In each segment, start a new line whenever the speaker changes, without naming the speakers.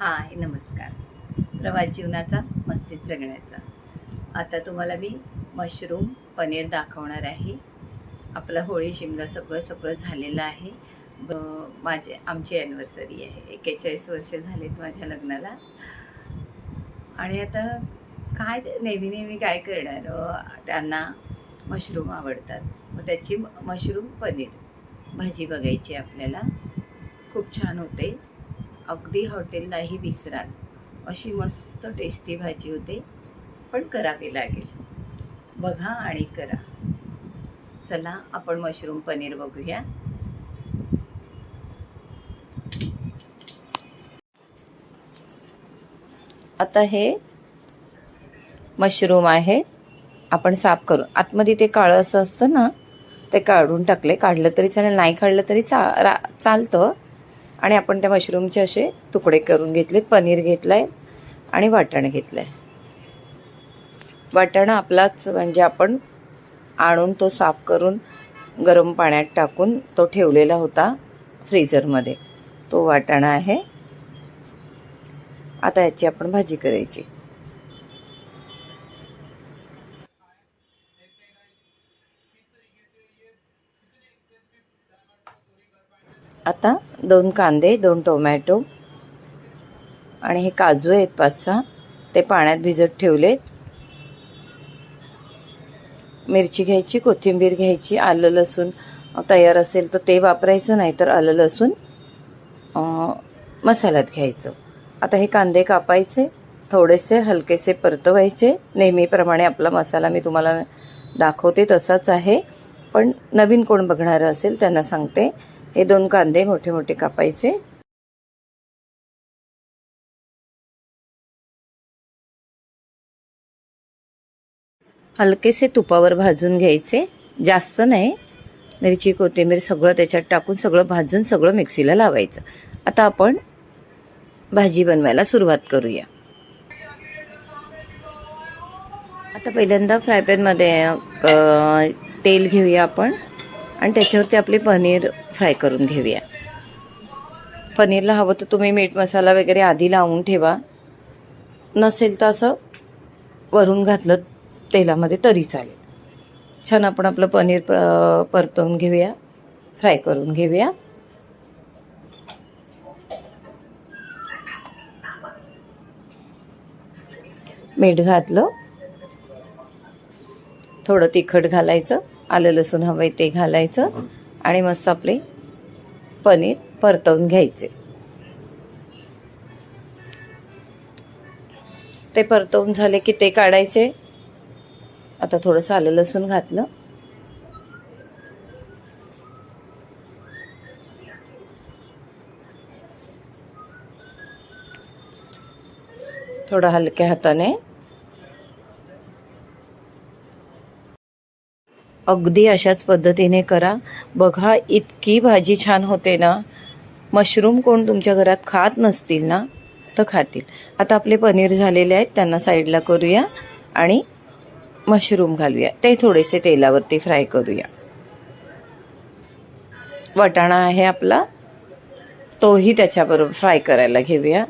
हाय नमस्कार. प्रवास जीवनाचा मस्तीत जगण्याचा. आता तुम्हाला मी मशरूम पनीर दाखवणार आहे. आपला होळी शिमगा सगळं झालेलं आहे. आमची ॲनिव्हर्सरी आहे. 41 वर्ष झालेत माझ्या लग्नाला. आणि आता काय नेहमी काय करणार, त्यांना मशरूम आवडतात. मग त्याची मशरूम पनीर भाजी बघायची आपल्याला. खूप छान होते. अगदी हॉटेललाही विसराल अशी मस्त टेस्टी भाजी होते. पण करावी लागेल. बघा आणि करा. चला आपण मशरूम पनीर बघूया. आता हे मशरूम आहे, आपण साफ करू. आतमध्ये ते काळं असं असतं ना, ते काढून टाकले. काढलं तरी चालेल, नाही काढलं तरी चालतं. आणि आपण त्या मशरूमचे असे तुकडे करून घेतलेत. पनीर घेतलं आहे आणि वाटाणा घेतलं आहे. वाटाणा आपलाच, म्हणजे आपण आणून तो साफ करून गरम पाण्यात टाकून तो ठेवलेला होता फ्रीझरमध्ये. तो वाटाणा आहे. आता याची आपण भाजी करायची. आता 2 कांदे, 2 टोमॅटो आणि हे काजू आहेत 5-6, ते पाण्यात भिजत ठेवलेत. मिरची घ्यायची, कोथिंबीर घ्यायची, आलं लसूण तयार असेल तर ते वापरायचं, नाही तर आलं लसूण मसाल्यात घ्यायचं. आता हे कांदे कापायचे, थोडेसे हलकेसे परतवायचे. नेहमीप्रमाणे आपला मसाला मी तुम्हाला दाखवते तसाच आहे, पण नवीन कोण बघणारं असेल त्यांना सांगते. हे 2 कांदे मोठे मोठे कापायचे. हलकेसे तुपावर भाजून घ्यायचे, जास्त नाही. मिरची कोथिंबीर सगळं त्याच्यात टाकून सगळं भाजून सगळं मिक्सीला लावायचं. आता आपण भाजी बनवायला सुरुवात करूया. आता पहिल्यांदा फ्राय पॅनमध्ये तेल घेऊया आपण आणि त्याच्यावरती आपले पनीर फ्राय करून घेऊया. पनीरला हवं तर तुम्ही मीठ मसाला वगैरे आधी लावून ठेवा, नसेल तर असं वरून घातलं तेलामध्ये तरी चालेल. छान आपण आपलं पनीर परतवून घेऊया, फ्राय करून घेऊया. मीठ घातलं, थोडं तिखट घालायचं, आलं लसूण हवं ते घालायचं आणि मस्त आपले पनीर परतवून घ्यायचे. ते परतवून झाले की ते काढायचे. आता थोडंसं आलं लसूण घातलं, थोडं हलक्या हाताने. अगदी अशाच पद्धतीने करा. बघा इतकी भाजी छान होते ना. मशरूम कोण तुमच्या घरात खात नसतील ना, तर खातील. आता आपले पनीर झालेले आहेत, त्यांना साईडला करूया आणि मशरूम घालूया. ते थोडेसे तेलावरती फ्राय करूया. वाटाणा आहे आपला, तोही त्याच्याबरोबर फ्राय करायला घेऊया.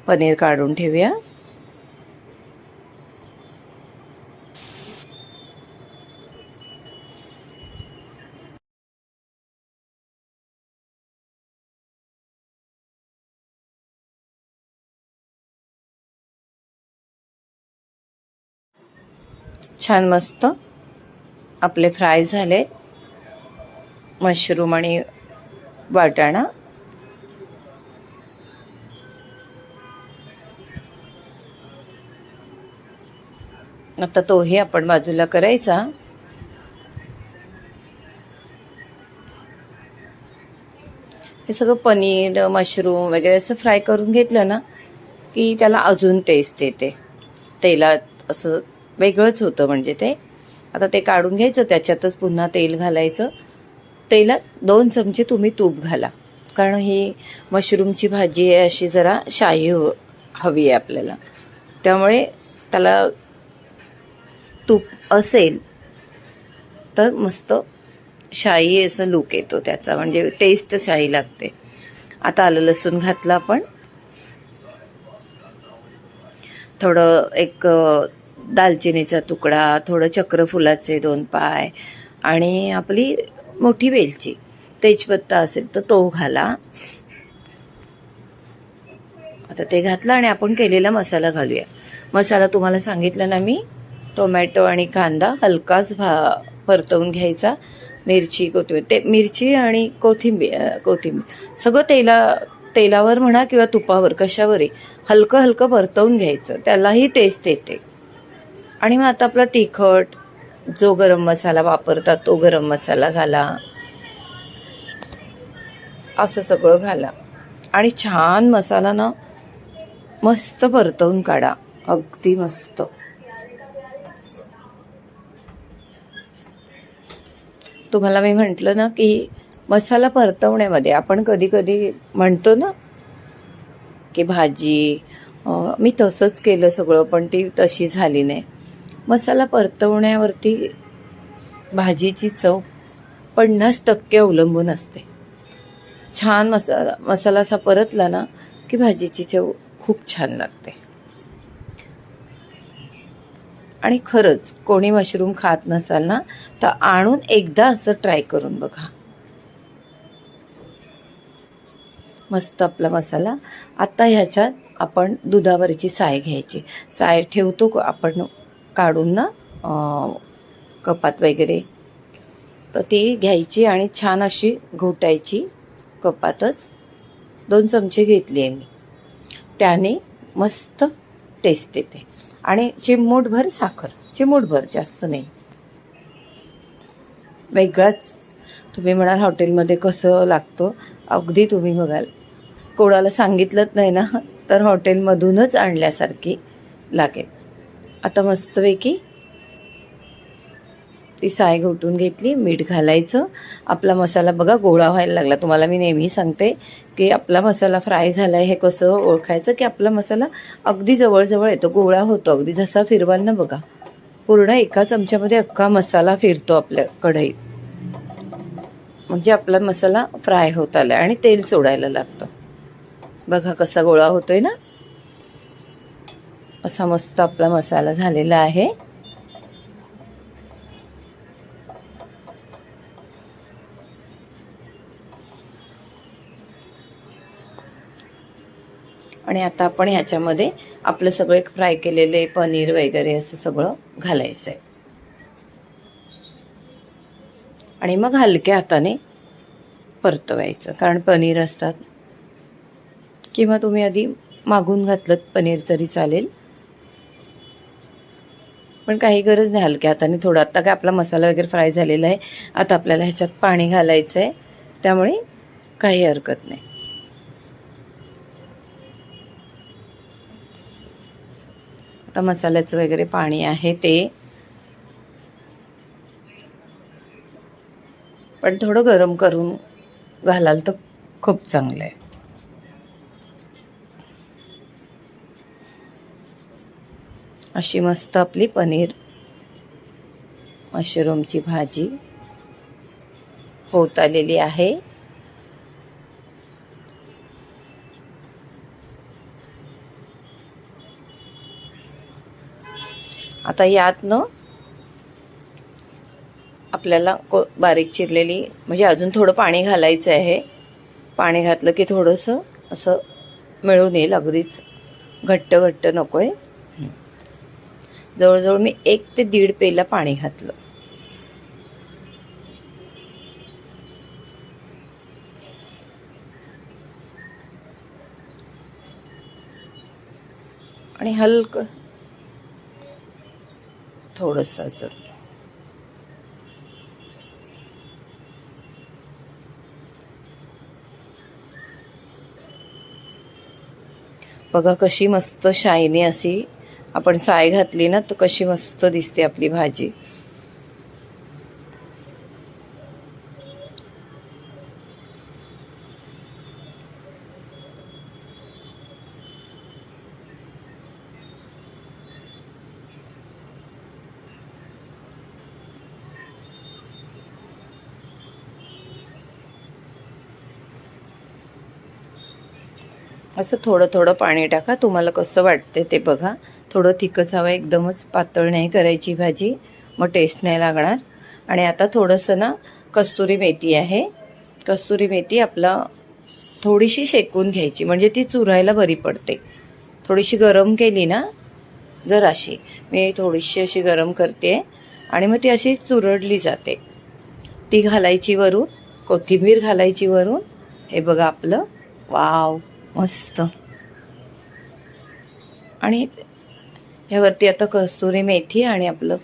पनीर काढून ठेवूया. छान मस्त आपले फ्राय झाले मशरूम आणि वाटाणा. आता तोही आपण बाजूला करायचा. हे सगळं पनीर मशरूम वगैरे असं फ्राय करून घेतलं ना की त्याला अजून टेस्ट येते. तेलात असं वेगळंच होतं म्हणजे ते. आता ते काढून घ्यायचं, त्याच्यातच पुन्हा तेल घालायचं. तेलात 2 चमचे तुम्ही तूप घाला, कारण ही मशरूमची भाजी आहे अशी जरा शाही हवी आहे आपल्याला. त्यामुळे त्याला तूप असेल तर मस्त शाही असं लूक येतो त्याचा, म्हणजे टेस्ट शाही लागते. आता आलं लसूण घातलं आपण थोडं एक दालचिनीचा तुकडा, थोडं चक्रफुलाचे 2 पाय आणि आपली मोठी वेलची, तेजपत्ता असेल तर तो घाला. आता ते घातलं आणि आपण केलेला मसाला घालूया. मसाला तुम्हाला सांगितलं ना मी, टोमॅटो आणि कांदा हलकाच परतवून घ्यायचा. मिरची, कोथिंबीर, ते मिरची आणि कोथिंबीर सगळं तेलावर म्हणा किंवा तुपावर कशावरही हलकं हलकं परतवून घ्यायचं, त्यालाही टेस्ट येते. आणि मग आता आपला तिखट, जो गरम मसाला वापरतात तो गरम मसाला घाला, असं सगळं घाला आणि छान मसाला ना मस्त परतवून काढा, अगदी मस्त. तुम्हाला मी म्हटलं ना की मसाला परतवण्यामध्ये आपण कधी कधी म्हणतो ना की भाजी, मी तसंच केलं सगळं पण ती तशी झाली नाही. मसाला परतवण्यावरती भाजीची चव 50% अवलंबून असते. छान मसाला असा परतला ना की भाजीची चव खूप छान लागते. आणि खरंच कोणी मशरूम खात नसाल ना तर आणून एकदा असं ट्राय करून बघा. मस्त आपला मसाला. आता ह्याच्यात आपण दुधावरची साय घ्यायची. साय ठेवतो आपण काढून ना कपात वगैरे, तर ती घ्यायची आणि छान अशी घोटायची कपातच. 2 चमचे घेतली आहे मी, त्याने मस्त टेस्ट येते. आणि चिमूटभर साखर, चिमूटभर, जास्त नाही. वेगळाच, तुम्ही म्हणाल हॉटेलमध्ये कसं लागतं, अगदी तुम्ही बघाल. कोणाला सांगितलंच नाही ना तर हॉटेलमधूनच आणल्यासारखी लागेल. आता मस्तपैकी ती साय घोटून घेतली, मीठ घालायचं. आपला मसाला बघा गोळा व्हायला लागला. तुम्हाला मी नेहमी सांगते की आपला मसाला फ्राय झाला आहे हे कसं ओळखायचं, की आपला मसाला अगदी जवळजवळ येतो, गोळा होतो. अगदी जसा फिरवाल ना बघा, पूर्ण एका चमच्यामध्ये अख्खा मसाला फिरतो आपल्या कढईत, म्हणजे आपला मसाला फ्राय होत आला आणि तेल सोडायला लागतं. बघा कसा गोळा होतोय ना, असा मस्त आपला मसाला झालेला आहे. आणि आता आपण ह्याच्यामध्ये आपलं सगळे फ्राय केलेले पनीर वगैरे असं सगळं घालायचं आहे. आणि मग हलक्या हाताने परतवायचं, कारण पनीर असतात. किंवा तुम्ही आधी मागून घातलं पनीर तरी चालेल, पण काही गरज नाही. हलक्या हाताने थोडं, आता काय आपला मसाला वगैरे फ्राय झालेला आहे. आता आपल्याला ह्याच्यात पाणी घालायचं आहे, त्यामुळे काही हरकत नाही. आता मसाल्याचं वगैरे पाणी आहे ते, पण थोडं गरम करून घालाल तर खूप चांगलं आहे. अशी मस्त आपली पनीर मशरूमची भाजी होत आलेली आहे. आता यातनं आपल्याला बारीक चिरलेली, म्हणजे अजून थोडं पाणी घालायचं आहे. पाणी घातलं की थोडंसं असं मिळून येईल, अगदीच घट्ट घट्ट नको आहे. जवळजवळ मी 1 ते 1.5 पेला पाणी घातलं. आणि हलकं थोडंसं अजून. बघा कशी मस्त शायनी अशी आपण साय घातली ना तर कशी मस्त दिसते आपली भाजी. असं थोडं थोडं पाणी टाका, तुम्हाला कसं वाटते ते बघा. थोडं तिखच हवं, एकदमच पातळ नाही करायची भाजी, मग टेस्ट नाही लागणार. आणि आता थोडंसं ना कस्तुरी मेथी आहे, कस्तुरी मेथी आपलं थोडीशी शेकून घ्यायची, म्हणजे ती चुरायला बरी पडते. थोडीशी गरम केली ना, जराशी मी थोडीशी अशी गरम करते आणि मग ती अशी चुरडली जाते, ती घालायची वरून. कोथिंबीर घालायची वरून. हे बघा आपलं, वाव मस्त. आणि ह्यावरती आता कस्तुरी मेथी आणि आपलं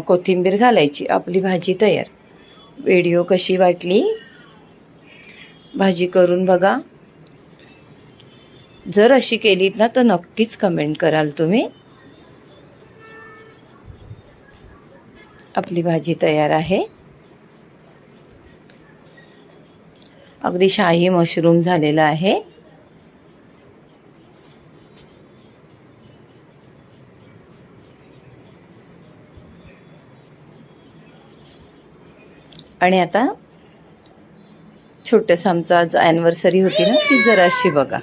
कोथिंबीर घालायची, आपली भाजी तयार. व्हिडिओ कशी वाटली भाजी करून बघा. जर अशी केलीत ना तर नक्कीच कमेंट कराल तुम्ही. आपली भाजी तयार आहे. अगदी शाही मशरूम झालेला आहे. आणि आता छोटंसं आमचं आज ॲनिव्हर्सरी होती ना, ती जराशी बघा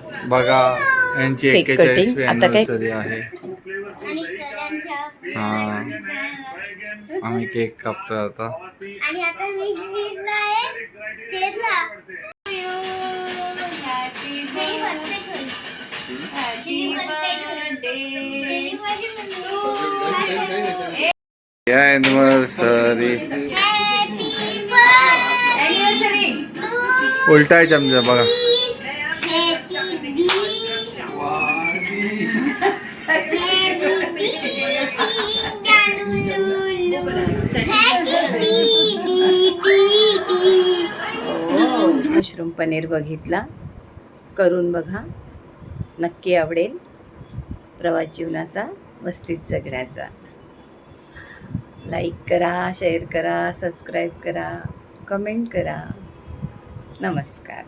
यांची
केक
41वी
कटिंग आता काय
अॅनिव्हर्सरी आहे. हा, आम्ही केक कापतोय आता.
आणि आता मी शिजला आहे तेजला
अॅनिव्हर्सरी उलटा चमचा बघा.
मशरूम पनीर बघितला, करून बघा, नक्की आवडेल. प्रवास जीवनाचा मस्तीत जगण्याचा. लाईक करा, शेअर करा, सबस्क्राईब करा, कमेंट करा. नमस्कार.